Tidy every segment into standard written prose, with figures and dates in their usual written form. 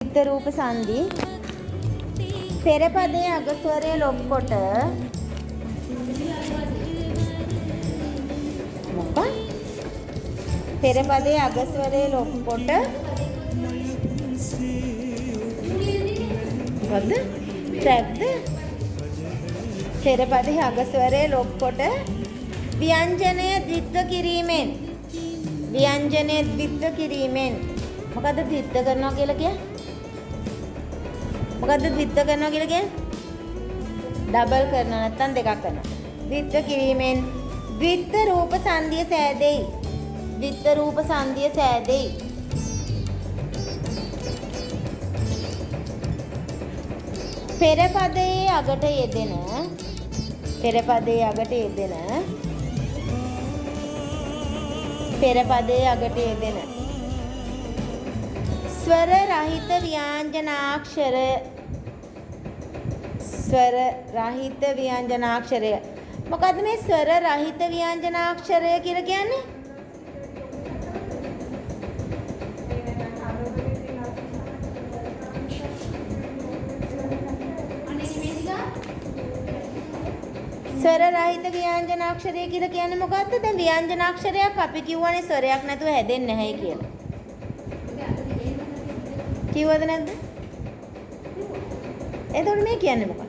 ද්විත්ව රූප සංදි පෙර පදයේ අග ස්වරය ලොප් කොට මොකක්? පෙර පදයේ අග ස්වරය ලොප් කොට මොකද්ද? ට්‍රැක්ද? පෙර පදයේ අග ස්වරය ලොප් කොට ව්‍යංජනය ද්විත්ව කිරීමෙන් මොකද්ද ද්විත්ව කරනවා කියලා කියන්නේ? මොකද්ද ද්විත්ව කරනවා කියලා කියන්නේ? ඩබල් කරනවා නැත්නම් දෙකක් කරනවා. ද්විත්ව කිරීමෙන් ද්විත්ව රූප සංදිය සෑදෙයි. ද්විත්ව රූප සංදිය සෑදෙයි. පෙර පදයේ අගට යෙදෙන ස්වර රහිත ව්‍යංජනාක්ෂරය මොකද්ද මේ ස්වර රහිත ව්‍යංජනාක්ෂරය කියලා කියන්නේ? ස්වර රහිත ව්‍යංජනාක්ෂරය කියලා කියන්නේ මොකද්ද? දැන් ව්‍යංජනාක්ෂරයක් අපි කියවනේ ස්වරයක් නැතුව හැදෙන්නේ නැහැ කියලා. කිව්වද නැද්ද? එතකොට මේ කියන්නේ මොකක්ද?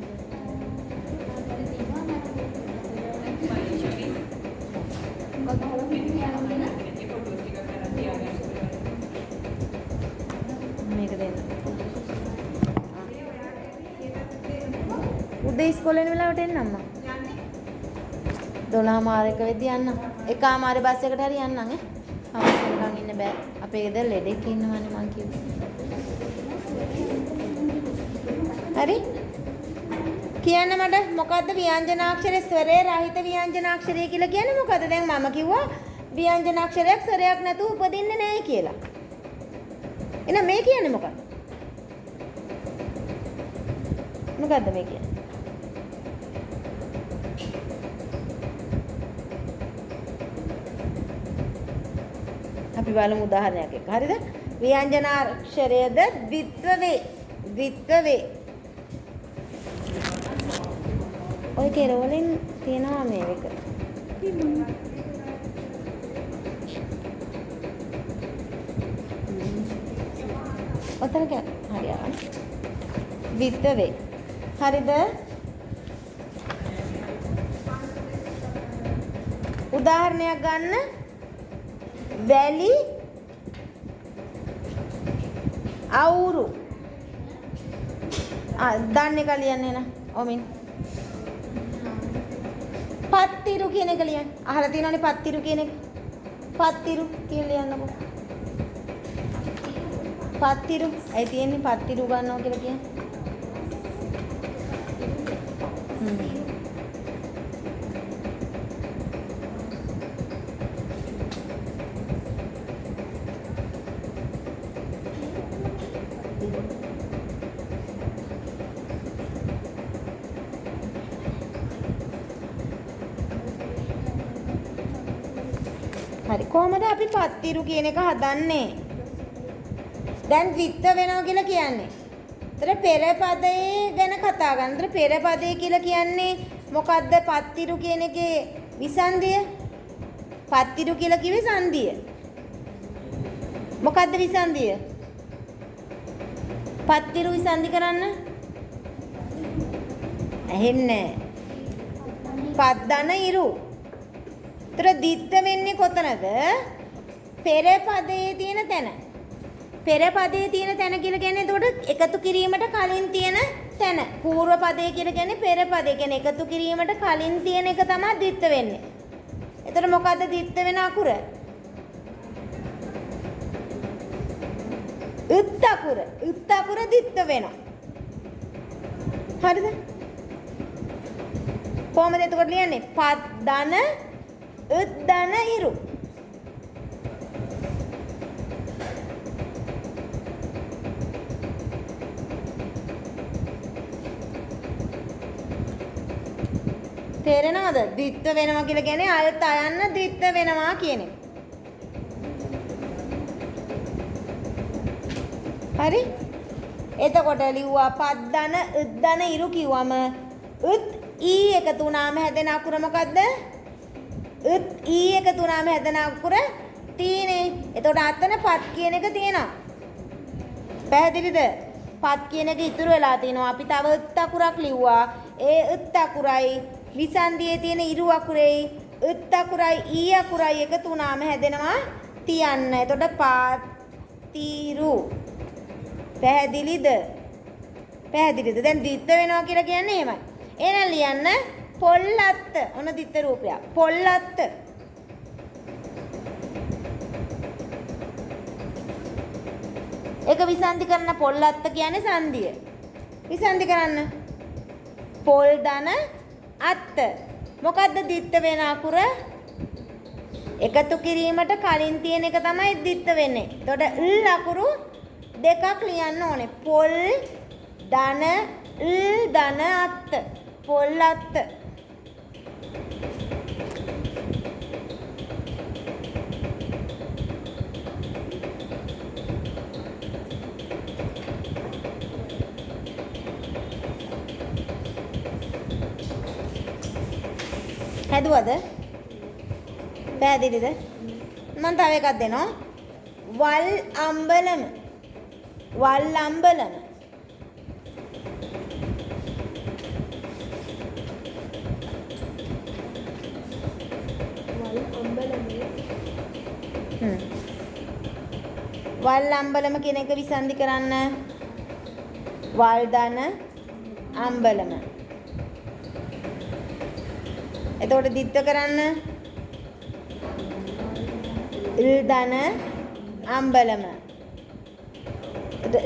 මේක දෙන්න. උදේ ඉස්කෝලේ යන වෙලාවට එන්න අම්මා. 12:00 වෙද්දී යන්න. 1:00 බස් එකට හරි යන්නම් ඈ. අවශ්‍යකම් ඉන්න බෑ. අපේ ගෙදර ලෙඩෙක් ඉන්නවනේ මං කිව්වේ. හරි? කියන්න මට මොකද්ද ව්‍යංජනාක්ෂරේ ස්වරේ රහිත ව්‍යංජනාක්ෂරය කියලා කියන්නේ මොකද්ද? දැන් මම කිව්වා ව්‍යංජනාක්ෂරයක් ස්වරයක් නැතුව උපදින්නේ නැහැ කියලා. එහෙනම් මේ කියන්නේ මොකක්ද? මොකද්ද මේ කියන්නේ? අපි බලමු උදාහරණයක් එක්ක. හරිද? ව්‍යංජනාක්ෂරයද ද්විත්ව වේ. ඔය කෙරවලින් තියෙනවා මේක. ඔතනක හරියනවා. ද්විත්ව වේ. හරිද? උදාහරණයක් ගන්න. වැලි අවුරු දන්නේ කලියන්නේ නේ ඔමින් පත්තිරු කියන එක ලියන්න. අහලා තියෙනවනේ පත්තිරු කියන එක. පත්තිරු කියලා ලියන්නකො. පත්තිරු. ඒ තියෙන්නේ පත්තිරු ගන්නවා කියලා කියන්නේ. හරි කොහමද අපි පත්තිරු කියන එක හදන්නේ? දැන් ද්විත්ව වෙනවා කියලා කියන්නේ. ඒතර පෙර පදයේ ගැන කතා කරන. ඒතර පෙර පදයේ කියලා කියන්නේ මොකද්ද? පත්තිරු කියන එකේ විසන්දිය. පත්තිරු කියලා කිව්වේ සංදිය. මොකද්ද විසන්දිය? පත්තිරු විසන්දි කරන්න. ඇහෙන්නේ නැහැ. පද්දන ඉරු. ඒතර ද්විත්ව වෙන්නේ කොතනද? පෙර පදයේ තියෙන තැන. පෙර පදයේ තියෙන තැන කියලා කියන්නේ එතකොට එකතු කිරීමට කලින් තියෙන තැන. పూర్ව පදයේ කියලා කියන්නේ පෙර පදේ. කියන්නේ එකතු කිරීමට කලින් තියෙන එක තමයි ද්විත්ව වෙන්නේ. එතකොට මොකද්ද ද්විත්ව වෙන අකුර? උත් අකුර. උත් අකුර ද්විත්ව වෙනවා. හරිද? කොහමද එතකොට ලියන්නේ? පද්දන උද්දන ඉරු. තේරෙනවද? ද්විත්ව වෙනවා කියලා කියන්නේ අල්ත අයන්න ද්විත්ව වෙනවා කියන එක. හරි? එතකොට ලිව්වා පත් ධන ըත් ධන ඉරු කිව්වම ըත් ඊ එකතු වුණාම හැදෙන අකුර මොකද්ද? ըත් ඊ එකතු වුණාම හැදෙන අකුර තීනේ. එතකොට අතන පත් කියන එක තියෙනවා. පැහැදිලිද? පත් කියන එක ඉතුරු වෙලා තිනවා. අපි තව ըත් අකුරක් ලිව්වා. ඒ ըත් අකුරයි විසන්ධියේ තියෙන ඉරු අකුරේ ըත් අකුරයි ඊ අකුරයි එකතු වුණාම හැදෙනවා තියන්න. එතකොට පාතිරු. පැහැදිලිද? පැහැදිලිද? දැන් දිත්ත වෙනවා කියලා කියන්නේ එහෙමයි. එහෙනම් ලියන්න පොල්ලත්ත. ඔන්න දිත්ත රූපයක්. පොල්ලත්ත. ඒක විසන්ධි කරන පොල්ලත්ත කියන්නේ සංධිය. විසන්ධි කරන්න. පොල් ධන අත්ත. මොකද්ද දිත්ත වෙන අකුර? එකතු කිරීමට කලින් තියෙන එක තමයි දිත්ත වෙන්නේ. එතකොට ල් අකුරු දෙකක් ලියන්න ඕනේ. පොල් ධන ල් ධන අත්ත. පොල්ලත්ත. හැදුවද? පැහැදිලිද? මම තව එකක් දෙනවා. වල් අම්බලම. වල් අම්බලම. වල් අම්බලම කියන එක විසන්ධි කරන්න. වල් ධන අම්බලම. එතකොට දිත්ත කරන්න. ල් ධන අම්බලම.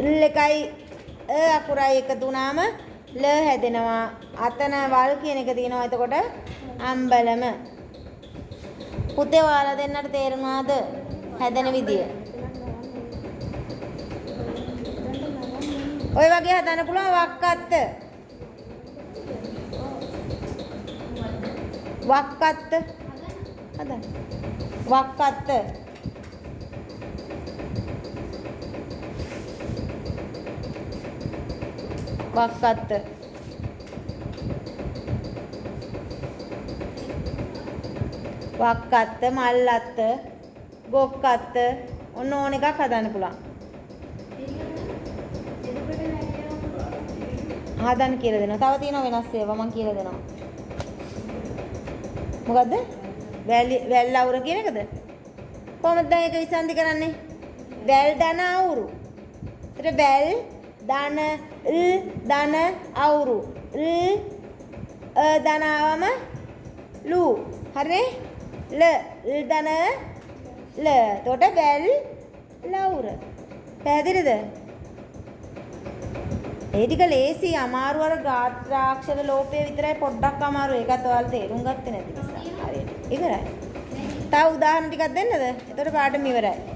ල් එකයි අ අකුරයි එකතු වුණාම ල හැදෙනවා. අතන වල් කියන එක තියෙනවා. එතකොට අම්බලම. පුතේ ඔයාලා දෙන්නට තේරුණාද හැදෙන විදිය? ඔය වගේ හදන්න පුළුවන් වක්කත්ත. වක්කත්ත හදන්න. වක්කත්ත. වක්කත්ත. වක්කත්ත, මල්ලත්ත, ගොක්කත්ත ඔන්න ඕන එකක් හදන්න පුළුවන්. හදන්න කියලා දෙනවා. තව තියෙනවා වෙනස් ඒවා මම කියලා දෙනවා. මොකද්ද? වැල් අවුර කියන එකද? කොහොමද දැන් ඒක විසන්ධි කරන්නේ? වැල් ධන අවුරු. ඒතර වැල් ධන ධන අවුරු. ධන ආවම ලු. හරිනේ? ල ධන ල. එතකොට වැල් ලවුර. පැහැදිලිද? ඒ ටික ලේසි. අමාරු අර ගාත්‍රාක්ෂර ලෝපය විතරයි පොඩ්ඩක් අමාරු. ඒකත් ඔයාලා තේරුම් ගත්තේ නැති නිසා. හරියට. ඉවරයි. තව උදාහරණ ටිකක් දෙන්නද? එතකොට පාඩම ඉවරයි.